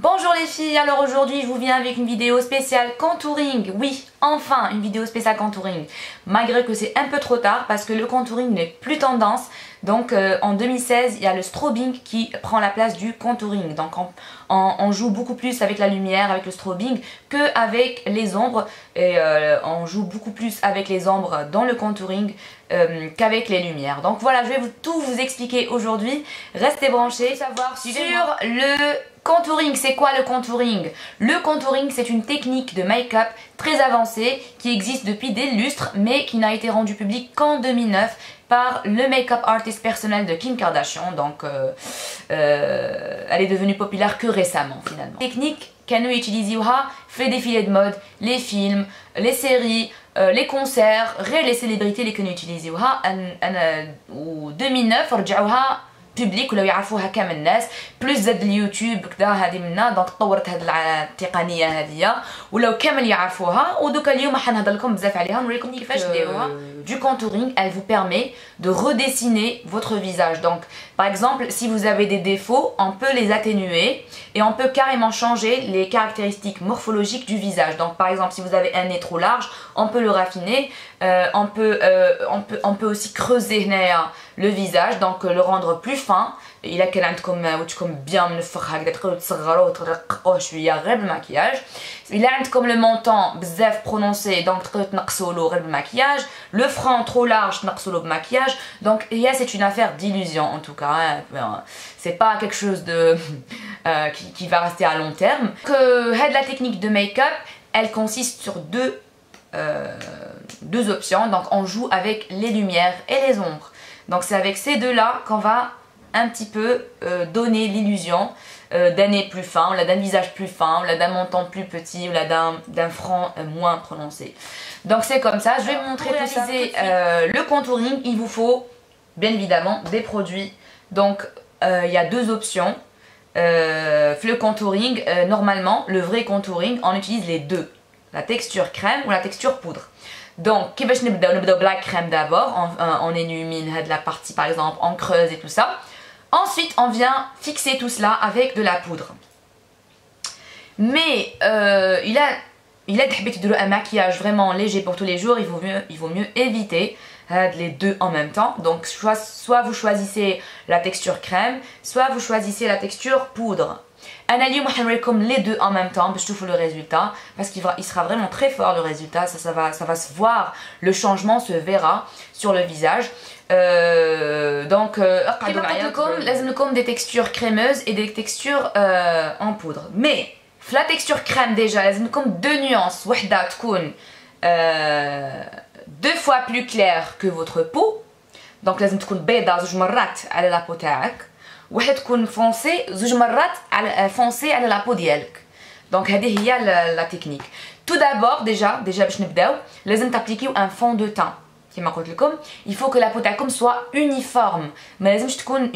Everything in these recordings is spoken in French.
Bonjour les filles, alors aujourd'hui je vous viens avec une vidéo spéciale contouring. Oui, enfin une vidéo spéciale contouring. Malgré que c'est un peu trop tard parce que le contouring n'est plus tendance. Donc en 2016 il y a le strobing qui prend la place du contouring. Donc on joue beaucoup plus avec la lumière, avec le strobing que avec les ombres. Et on joue beaucoup plus avec les ombres dans le contouring qu'avec les lumières. Donc voilà, je vais tout vous expliquer aujourd'hui. Restez branchés. Savoir sur le contouring. C'est quoi le contouring? Le contouring, c'est une technique de make-up très avancée qui existe depuis des lustres mais qui n'a été rendue publique qu'en 2009 par le make-up artist personnel de Kim Kardashian. Donc elle est devenue populaire que récemment finalement. Technique كانوا يوتيليزيوها في les défilés de mode, les films, les séries, les concerts, غير les célébrités اللي كانوا يوتيليزيوها. و 2009 رجعوها بوبليك ولاو يعرفوها كامل الناس، بلوس زاد اليوتيوب كدا هذه منا. دونك طورت هذه التقنيه هذه ولاو كامل يعرفوها. ودوكا اليوم راح نهضر لكم بزاف عليها نوريكم كيفاش ديروها. Du contouring, elle vous permet de redessiner votre visage. Donc par exemple, si vous avez des défauts, on peut les atténuer et on peut carrément changer les caractéristiques morphologiques du visage. Donc par exemple, si vous avez un nez trop large, on peut le raffiner. On peut aussi creuser le visage, donc le rendre plus fin. Il a qu'elle عندكم bien منفخ هكذا تقدروا تصغروه وترققوه شويه غير بالمكياج. Il a عندكم le menton بزاف prononcé, donc تقدروا تنقصوا له غير بالمكياج. Le front trop large تنقصوا له بالمكياج. Donc c'est une affaire d'illusion en tout cas. C'est pas quelque chose de qui va rester à long terme. La technique de make-up, elle consiste sur deux options. Donc on joue avec les lumières et les ombres. Donc c'est avec ces deux là qu'on va un petit peu donner l'illusion d'un nez plus fin, ou d'un visage plus fin, ou d'un menton plus petit, ou d'un front moins prononcé. Donc c'est comme ça, je vais vous montrer tout ça. Le contouring, il vous faut bien évidemment des produits. Donc il y a deux options. Le contouring, normalement le vrai contouring, on utilise les deux, la texture crème ou la texture poudre. Donc, كيفاش نبداو بلا crème d'abord, on illumine la partie par exemple, on creuse et tout ça. Ensuite, on vient fixer tout cela avec de la poudre. Mais il a un maquillage vraiment léger pour tous les jours, il vaut mieux éviter les deux en même temps. Donc, soit vous choisissez la texture crème, soit vous choisissez la texture poudre. اليوم راح نوريكم les deux en même temps باش تشوفوا le résultat parce qu'il sera vraiment très fort le résultat. Ça va se voir, le changement se verra sur le visage. Donc لازم لكم des textures crémeuses et des textures en poudre. Mais la texture crème déjà لازم لكم deux nuances. وحده تكون deux fois plus claire que votre peau. Donc لازم تكون بيضة زوج مرات على لا بو تاعك. واحد تكون فونسي زوج مرات على فونسي على لا بو ديالك. دونك هذه هي لا تكنيك. تو دابور ديجا باش نبداو لازم تابليكيو ان فون دو تان كيما قلت لكم. il faut que la peau تاعكم soit uniforme. ما لازمش تكون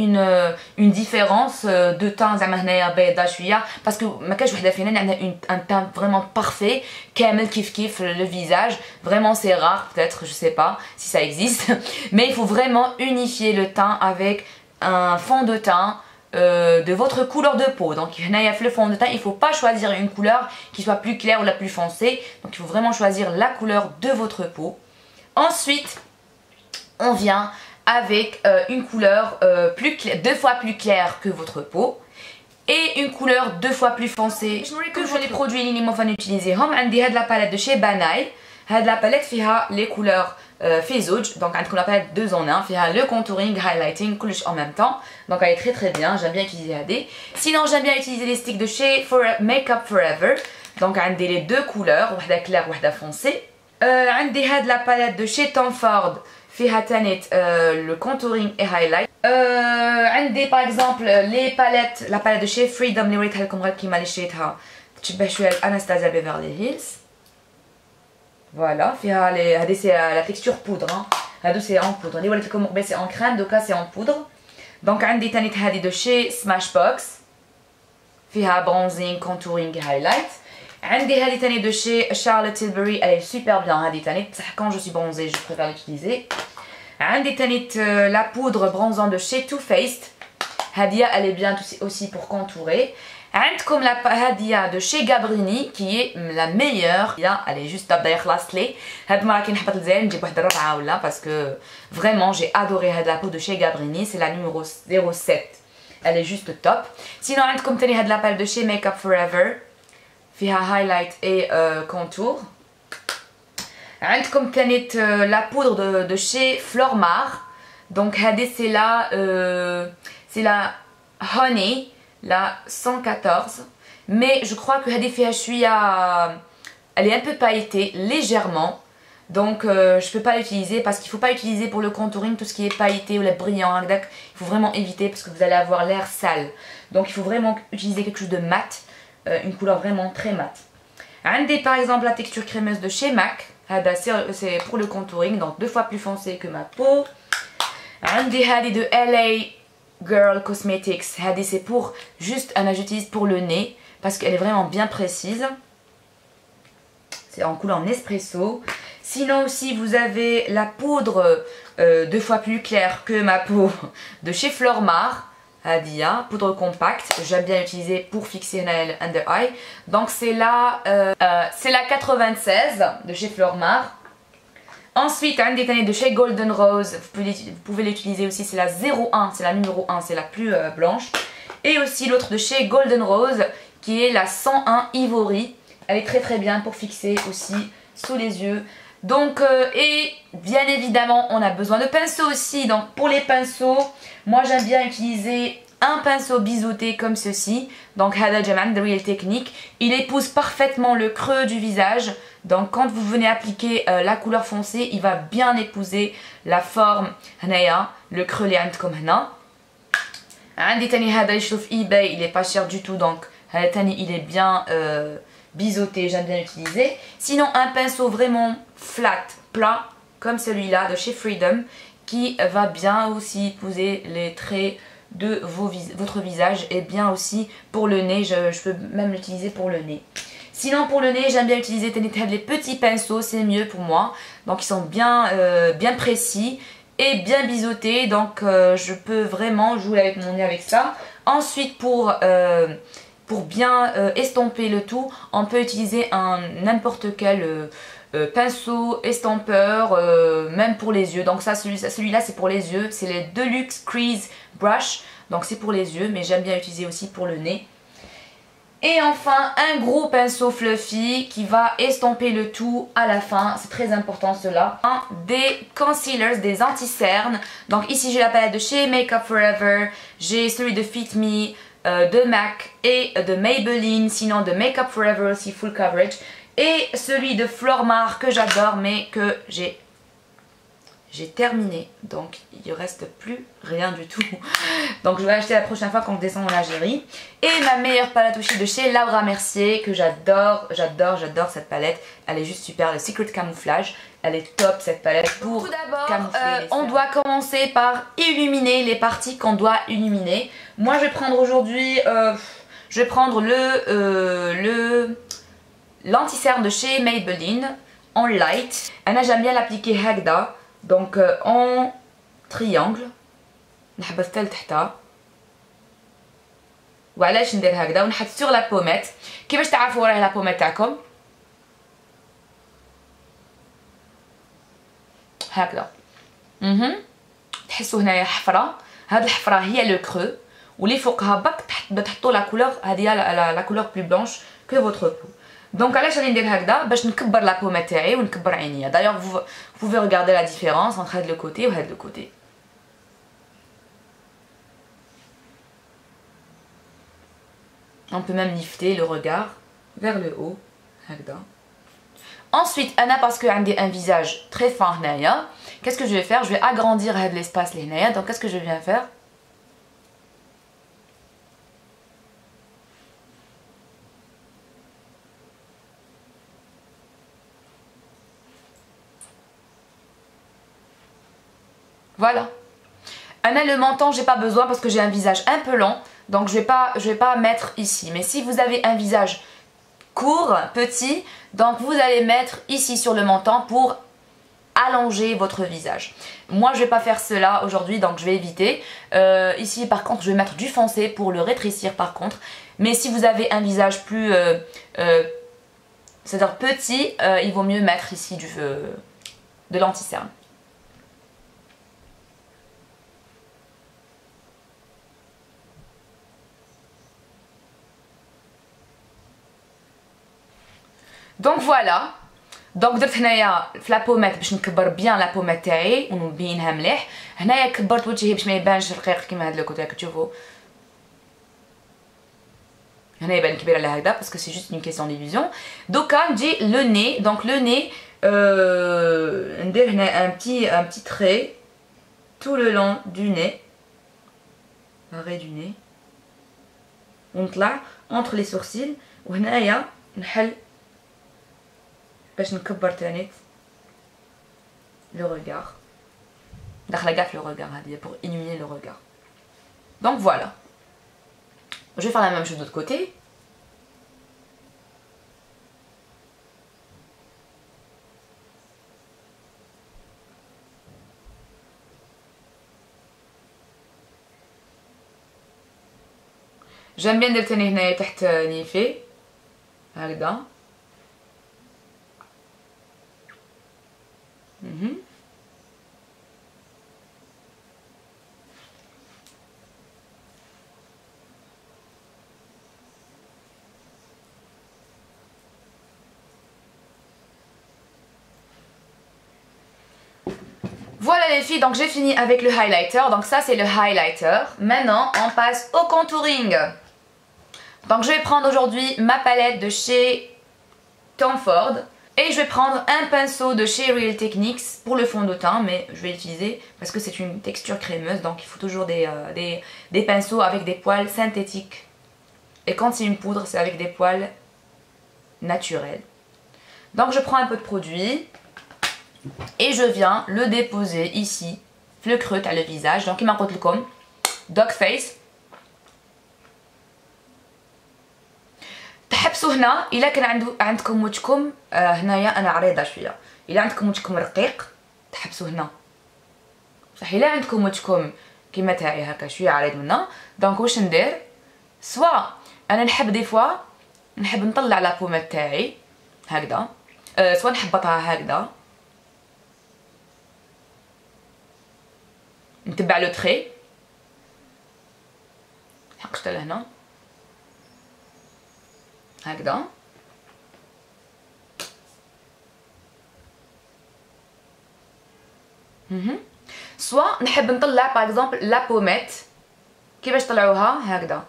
une différence de teint زعما هنايا بيضاء شويه باسكو ما كاش وحده فينا عندها un teint vraiment parfait كامل كيف le visage. Vraiment c'est rare, peut-être, je sais pas si ça existe. Mais il faut vraiment unifier le teint avec un fond de teint de votre couleur de peau. Donc le fond de teint, il ne faut pas choisir une couleur qui soit plus claire ou la plus foncée. Donc il faut vraiment choisir la couleur de votre peau. Ensuite, on vient avec une couleur deux fois plus claire que votre peau et une couleur deux fois plus foncée que les produits اللي ممكن نوتيليزيهم. عندي هاد لا باليت de chez Banai. هاد لا باليت فيها les couleurs في زوج. Donc عندكم la palette 2 en 1 فيها le contouring, highlighting كلش en même temps. Donc elle est très bien, j'aime bien utiliser هادي. Sinon j'aime bien utiliser les sticks de chez Makeup Forever. Donc عندي les deux couleurs, وحده claire وحده foncée. عندي هاد la palette de chez Tom Ford فيها تاني le contouring et highlight. عندي par exemple la palette de chez Freedom اللي وريتها لكم غير كيما اللي شريتها تشبه شويه Anastasia Beverly Hills. Voilà, c'est la texture poudre. C'est en poudre. C'est en crème, donc c'est en poudre. Donc, عندي تاني هذه de chez Smashbox. فيها bronzing, contouring, highlight. عندي هذه تاني de chez Charlotte Tilbury. Elle est super bien هذه تاني. Quand je suis bronzée, je préfère l'utiliser. عندي تاني la poudre bronzant de chez Too Faced. هذه elle est bien aussi pour contourer. عندكم la هادية de chez Gabrini qui est la meilleure. Elle est juste تبدا يخلص لي. هاد المرة كي نحبط الجزائر نجيب واحدة رابعة ولا parce que vraiment j'ai adoré هاد la peau de chez Gabrini, c'est la numéro 07. Elle est juste top. Sinon عندكم تاني هاد la palette de chez Make Up Forever فيها highlight et contour. عندكم كانت la poudre de chez Flormar. Donc c'est la Honey, la 114. Mais je crois que هذه فيها شوية elle est un peu pailletée légèrement. Donc je peux pas l'utiliser parce qu'il faut pas utiliser pour le contouring tout ce qui est pailleté ou les brillant. Il faut vraiment éviter parce que vous allez avoir l'air sale. Donc il faut vraiment utiliser quelque chose de mat, une couleur vraiment très mat. عندي par exemple la texture crémeuse de chez MAC. C'est pour le contouring, donc 2 fois plus foncé que ma peau. عندي هذه de LA Girl Cosmetics. C'est pour juste, j'utilise pour le nez parce qu'elle est vraiment bien précise. C'est en couleur Nespresso. Sinon aussi vous avez la poudre 2 fois plus claire que ma peau de chez Flormar. Hadia, poudre compacte, j'aime bien l'utiliser pour fixer un under eye. Donc c'est la 96 de chez Flormar. Ensuite, un détail de chez Golden Rose, vous pouvez l'utiliser aussi, c'est la 01, c'est la numéro 1, c'est la plus blanche. Et aussi l'autre de chez Golden Rose, qui est la 101 Ivory. Elle est très très bien pour fixer aussi sous les yeux. Donc, et bien évidemment, on a besoin de pinceaux aussi. Donc pour les pinceaux, moi j'aime bien utiliser un pinceau biseauté comme ceci. Donc Hada Jaman de Real Technique. Il épouse parfaitement le creux du visage. Donc quand vous venez appliquer la couleur foncée, il va bien épouser la forme هنايا, le creux اللي عندكم هنا. عندي تاني هذا اللي شفتو في eBay, il est pas cher du tout. Donc هذا تاني il est bien biseauté, j'aime bien l'utiliser. Sinon un pinceau vraiment flat, plat, comme celui-là de chez Freedom, qui va bien aussi épouser les traits de votre visage et bien aussi pour le nez, je peux même l'utiliser pour le nez. Sinon pour le nez, j'aime bien utiliser les petits pinceaux, c'est mieux pour moi. Donc ils sont bien, bien précis et bien biseautés, donc je peux vraiment jouer avec mon nez avec ça. Ensuite pour bien estomper le tout, on peut utiliser n'importe quel pinceau, estampeur, même pour les yeux. Donc ça, celui-là c'est pour les yeux, c'est les Deluxe Crease Brush, donc c'est pour les yeux, mais j'aime bien utiliser aussi pour le nez. Et enfin un gros pinceau fluffy qui va estomper le tout à la fin, c'est très important cela. Des concealers, des anti-cernes. Donc ici j'ai la palette de chez Make Up Forever, j'ai celui de Fit Me, de MAC et de Maybelline, sinon de Make Up Forever aussi full coverage. Et celui de Flormar que j'adore mais que j'ai terminé, donc il ne reste plus rien du tout. Donc je vais acheter la prochaine fois quand on descend en Algérie. Et ma meilleure palette aussi de chez Laura Mercier que j'adore, j'adore cette palette. Elle est juste super, le Secret Camouflage. Elle est top cette palette pour tout d'abord, on doit commencer par illuminer les parties qu'on doit illuminer. Moi je vais prendre aujourd'hui, je vais prendre l'anti-cerne de chez Maybelline en light. Anna j'aime bien l'appliquer هكذا. Donc en triangle نحبس حتى لتحتها. وعلاش ندير هكذا ونحط sur la pommette. كيفاش تعرفوا راهي لا بوميت تاعكم؟ هكذا. تحسوا هنايا حفره، هاد الحفره هي لو كرو واللي فوقها بك تحطوا لا كولور هذه لا كولور بلو بلانش كو فوتر بو. دونك علاش غادي ندير هكذا؟ باش نكبر لا بومات تاعي ونكبر عينيا. دايوغ vous pouvez regarder la différence entre هاد لو كوتي وهاد لو كوتي. On peut même lifter le regard vers le haut هكذا. Ensuite انا باسكو عندي un visage très fin هنايا، qu'est-ce que je vais faire? Je vais agrandir هاد l'espace اللي هنايا. Donc qu'est-ce que je viens faire? Voilà. Anna, le menton, j'ai pas besoin parce que j'ai un visage un peu long. Donc je vais pas mettre ici. Mais si vous avez un visage court, petit, donc vous allez mettre ici sur le menton pour allonger votre visage. Moi je vais pas faire cela aujourd'hui, donc je vais éviter. Ici par contre je vais mettre du foncé pour le rétrécir par contre. Mais si vous avez un visage plus c'est-à-dire petit, il vaut mieux mettre ici de l'anti-cerne. Donc voilà. دونك درت هنايا في لا بومات باش نكبر بيان لا بومات تاعي ونبينها مليح. هنايا كبرت وجهي باش ما يبانش رقيق كيما هاد الكوتي راك تشوفوا. هنا يبان كبير على هكذا باسكو سي جوست اون كيسيون ديفيزيون. دوكا نجي لو ني. دونك لو ني ندير هنا ان بتي تري tout le long du nez, l'arrêt du nez, ونطلع entre les sourcils وهنايا نحل باش نكبر تاني le regard. داخله كاع في le regard هذه pour illuminer le regard. Donc voilà. Je vais faire la même chose de l'autre côté. J'aime bien درت هنايا تحت نيفي هكذا. Voilà les filles, donc j'ai fini avec le highlighter. Donc ça c'est le highlighter. Maintenant on passe au contouring. Donc je vais prendre aujourd'hui ma palette de chez Tom Ford. Et je vais prendre un pinceau de chez Real Techniques pour le fond de teint. Mais je vais l'utiliser parce que c'est une texture crémeuse. Donc il faut toujours des pinceaux avec des poils synthétiques. Et quand c'est une poudre, c'est avec des poils naturels. Donc je prends un peu de produit. Et je viens le déposer ici, le creux à le visage. Donc il m'a le comme dog face. تحبسوا هنا الا كان عندكم وجهكم هنايا انا عريضه شويه. الا عندكم وجهكم رقيق تحبسوا هنا. صح الا عندكم وجهكم كيما تاعي هكا شويه عريض منا. دونك واش ندير؟ سوا انا نحب دي فوا نحب نطلع لا بومات تاعي هكذا، سوا نحبطها هكذا، نتبع لو تري حقشتها لهنا هكذا. سوا نحب نطلع باغ اكزومبل لا بوميت. كيفاش طلعوها؟ هكذا.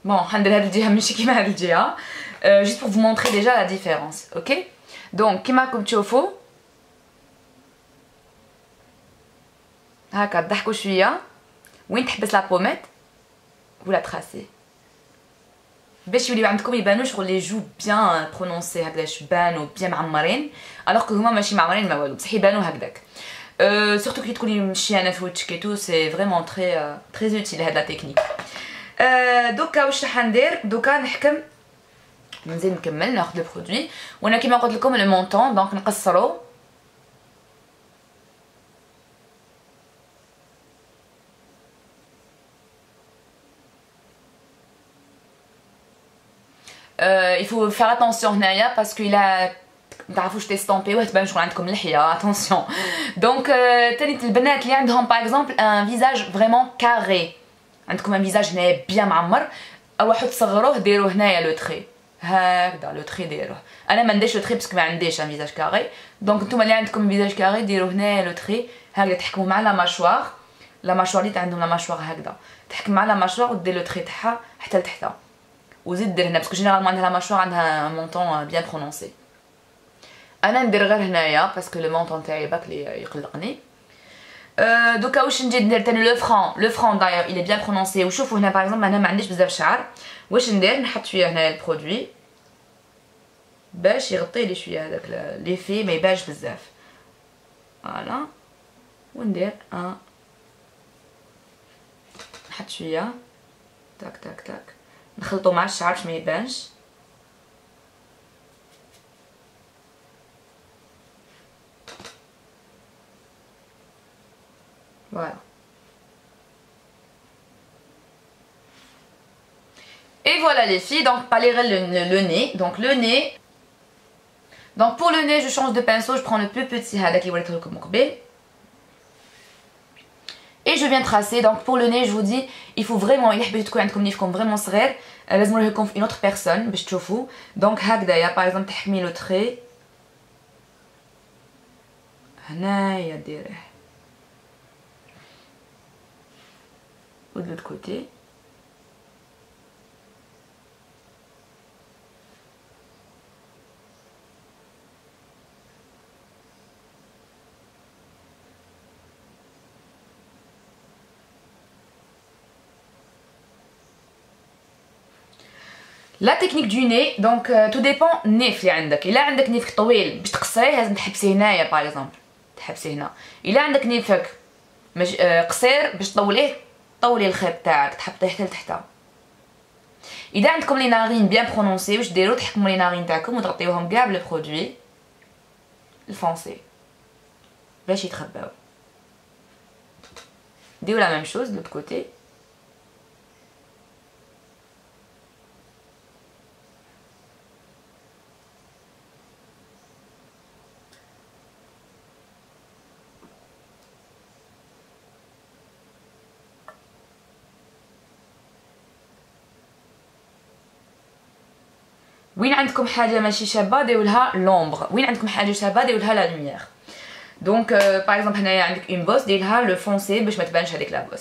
Bon, هندير هاد الجهه ماشي كيما هاد الجهه juste pour vous montrer déjà la différence, ok? Donc كيما راكم تشوفوا هكا تضحكوا شويه وين تحبس لا بوميت ولا تراسي باش يوليو عندكم يبانو شغل لي جو بيان برونونسي هكذا شبان وبيان معمرين الوغ كو هما ماشي معمرين ما والو بصح يبانو هكذاك. سورتو كي تكوني مشيانه في وجهك اي تو سي فريمون تري اوتيل هاد لا تكنيك. دوكا واش راح ندير؟ دوكا نحكم نزيد نكمل ناخذ لو برودوي وانا كيما قلت لكم لو مونطون دونك نقصرو il faut faire attention هنايا باسكو الا متعرفوش تيستامبيوه تبان شغل عندكم لحيه اتونسيون. دونك تاني البنات اللي عندهم باغ اكزومبل ان فيزاج فريمون كاري، عندكم ان فيزاج هنايا بيان معمر، اروحوا تصغروه ديروا هنايا لو تري هكذا لو تري ديروه. انا ما نديرش لو تري باسكو ما عنديش ان فيزاج كاري. دونك نتوما اللي عندكم فيزاج كاري ديروا هنايا لو تري هكذا، تحكموا مع لا ماشوار. لا ماشوار اللي عندهم لا ماشوار هكذا تحكم مع لا ماشوار ودير لو تري تاعها حتى لتحتها وزيد دير هنا باسكو جينيرالمون عندها لا ماشوار عندها ان مونطون بيان برونونسي. انا ندير غير هنايا باسكو لو مونطون تاعي باك لي يقلقني. دوكا واش نجي ندير تاني لو فرون داير il est bien prononcé. وشوفوا هنا باغ اكزومبل انا ما عنديش بزاف شعر، واش ندير؟ نحط شويه هنايا البرودوي باش يغطي لي شويه هذاك ليفي ما يبانش بزاف. فوالا وندير نحط شويه تاك تاك تاك نخلطو مع الشعر باش ما يبانش. Voilà. Et voilà les filles, donc palais le nez. Donc le nez. Donc pour le nez, je change de pinceau, je prends le plus petit هذاك اللي وريته لكم قبل. Et je viens tracer. Donc pour le nez, je vous dis, il faut vraiment, il حبيتو تكون عندكم نيفكم vraiment صغير، لازم نوريكم في une autre personne باش تشوفوا. Donc هكذايا par exemple تحمي لو تري هنايا ديريه ou de l'autre côté. La technique du nez, donc tout dépend نيف اللي عندك. إلا عندك نيفك طويل باش تقصريه لازم تحبسيه هنايا باغ اكزومبل، تحبسيه هنا. إلا عندك نيفك قصير باش تطوليه طولي الخيط تاعك تحطيه حتى لتحت. إذا عندكم لي نارين بيان برونونسي واش ديروا تحكموا لي نارين تاعكم وتغطيوهم كاع بلو برودوي الفونسي باش يتخباو. ديروا لا ميم شوز دو كوتي. وين عندكم حاجه ماشي شابه ديروا لها لومبر، وين عندكم حاجه شابه ديروا لها لا لوميير. دونك باغ اكزومبل هنايا عندك اون بوس دير لها لو فونسي باش ما تبانش هذيك لا بوس.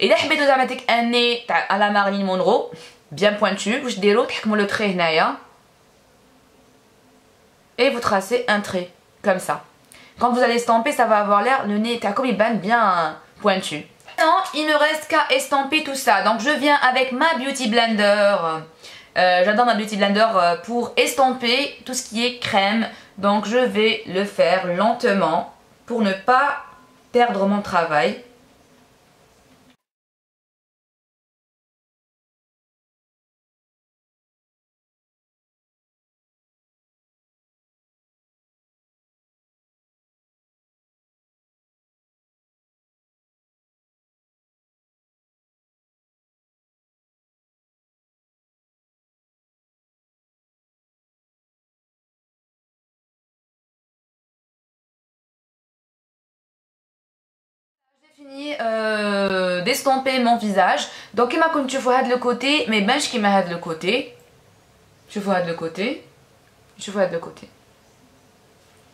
اذا حبيتو زعما ديك ان ني تاع على مارلين مونرو بيان بوينتو واش ديروا تحكموا لو تري هنايا et vous tracez un trait comme ça. Quand vous allez estamper, ça va avoir l'air, le nez تاعكم يبان bien pointu. Maintenant, il me reste qu'à estamper tout ça. Donc je viens avec ma Beauty Blender. J'adore ma Beauty Blender pour estamper tout ce qui est crème. Donc je vais le faire lentement pour ne pas perdre mon travail. J'ai fini d'estomper mon visage. Donc كما كنتو تشوفوا هاد لو كوتي ما يبانش كيما هاد لو كوتي. شوفوا هاد لو كوتي، شوفوا هاد لو كوتي.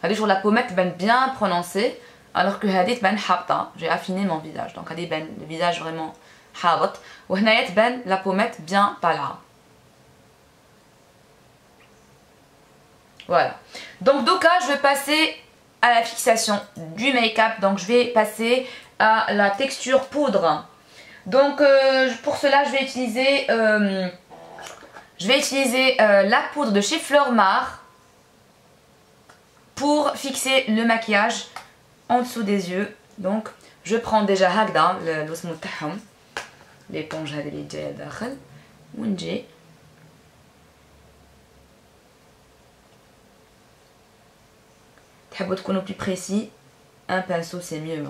هادي شغل لا بوميت تبان بيان برونونسي alors que هادي تبان حابطه. J'ai affiné mon visage. Donc هادي يبان le visage vraiment حابط وهنايا تبان لا بوميت بيان طالعه. Voilà. Donc Doka, je vais passer à la fixation du make-up. Donc je vais passer à la texture poudre. Donc pour cela, je vais utiliser la poudre de chez Flormar pour fixer le maquillage en dessous des yeux. Donc je prends déjà هكذا الوسمو تاعهم l'éponge هذه اللي جايه داخل ونجي تحبوا تكونوا plus précis, un pinceau c'est mieux.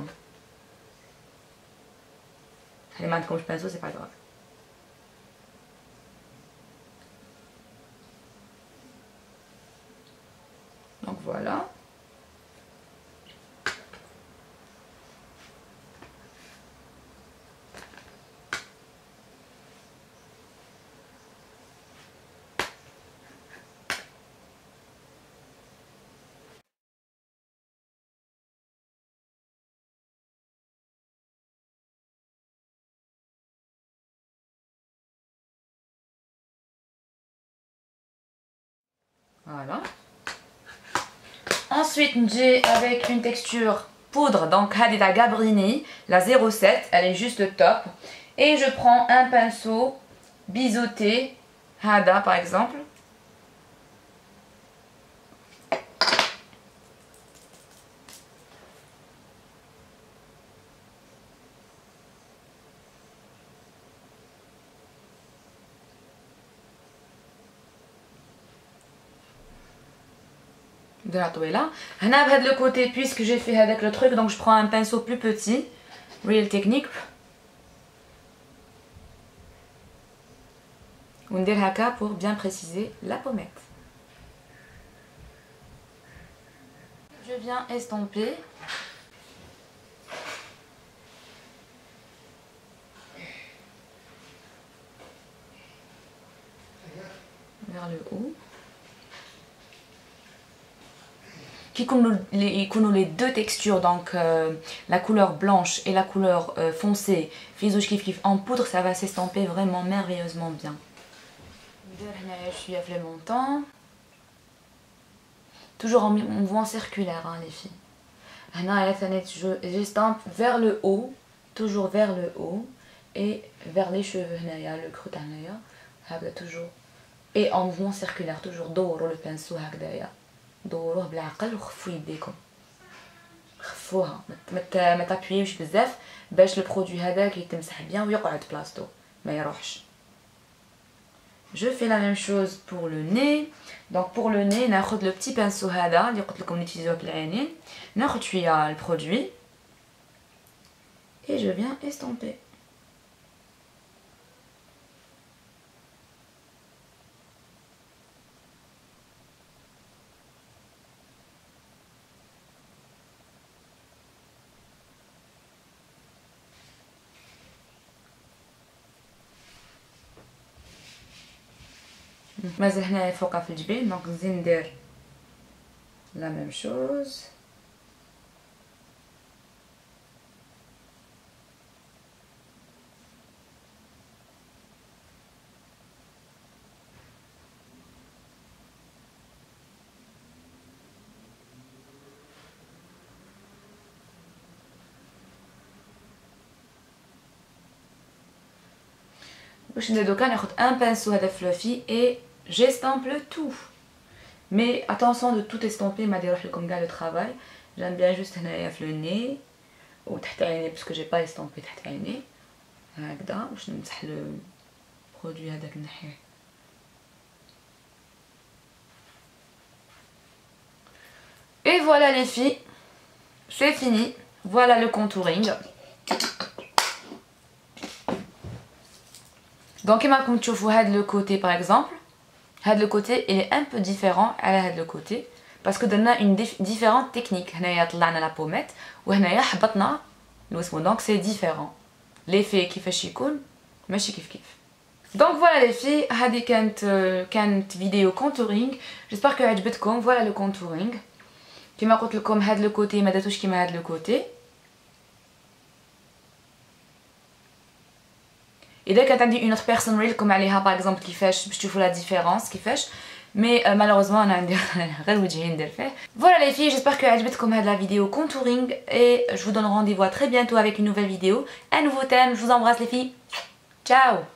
Allez, maintenant comme je pinceau, c'est pas grave. Donc voilà. Voilà. Ensuite, j'ai avec une texture poudre, donc Hadida Gabrini, la 07, elle est juste top. Et je prends un pinceau biseauté, Hada par exemple. نديرها طويله. هنا بهذا لو كوتي puisque j'ai fait avec le truc, donc je prends un pinceau plus petit, Real Technique, وندير هكا pour bien préciser la pommette. Je viens estomper. Vers le haut. Qui connaissent les deux textures, donc la couleur blanche et la couleur foncée, Fizouch Kif Kif en poudre, ça va s'estomper vraiment merveilleusement bien. Je suis à flemme montant. Toujours en mouvement circulaire, hein, les filles. J'estampe vers le haut, toujours vers le haut, et vers les cheveux, le creux, toujours. Et en mouvement circulaire, toujours دوروا le pinceau هكذايا. دوروه بالعقل وخفوا يديكم. خفوها ما تابيوش بزاف باش البرودوي هذاك يتمسح بيان ويقعد بلاصتو ما يروحش. Je fais la même chose pour le nez. Donc pour le nez, ناخذ le petit pinceau هذا اللي قلت لكم نوتيليزوه بالعينين. ناخذ شويه le produit et je viens estomper. مازال هنايا فوقها في الجبين، دونك نزيد ندير لا ميم شوز. باش ندير دوكا ناخذ ان بانسو هذا فلوفي et j'estampe le tout. Mais attention de tout estomper, ما ديروح لكم كاع لو travail. J'aime bien juste هنايا في le nez وتحت عيني parce que j'ai pas estampé تحت عيني هكذا باش نمسح لو برودوي هذاك نحيه. Et voilà les filles, c'est fini. Voilà le contouring. Donc comme tu vois de le côté par exemple, le côté est un peu différent à le côté parce que on a une différente technique. هنايا طلعنا la pommette وهنايا حبطنا الوسمو, donc c'est différent. L'effet كيفاش يكون ماشي كيف. Donc voilà les filles, هذه كانت فيديو contouring. J'espère que عجبتكم. Voilà le contouring. كما قلت لكم هذا le côté ما درتوش كيما هذا le côté. اذا كانت عندي اون اوتر بيرسون نوريلكم عليها باغ اكزومبل كيفاش باش تشوفوا لا ديفيرونس كيفاش, مي مالوغوزمون انا عندي غير وجهي ندير فيه. Voilà les filles, j'espère que عجبتكم هاد la vidéo contouring et je vous donne rendez-vous à très bientôt avec une nouvelle vidéo, un nouveau thème. Je vous embrasse les filles, ciao.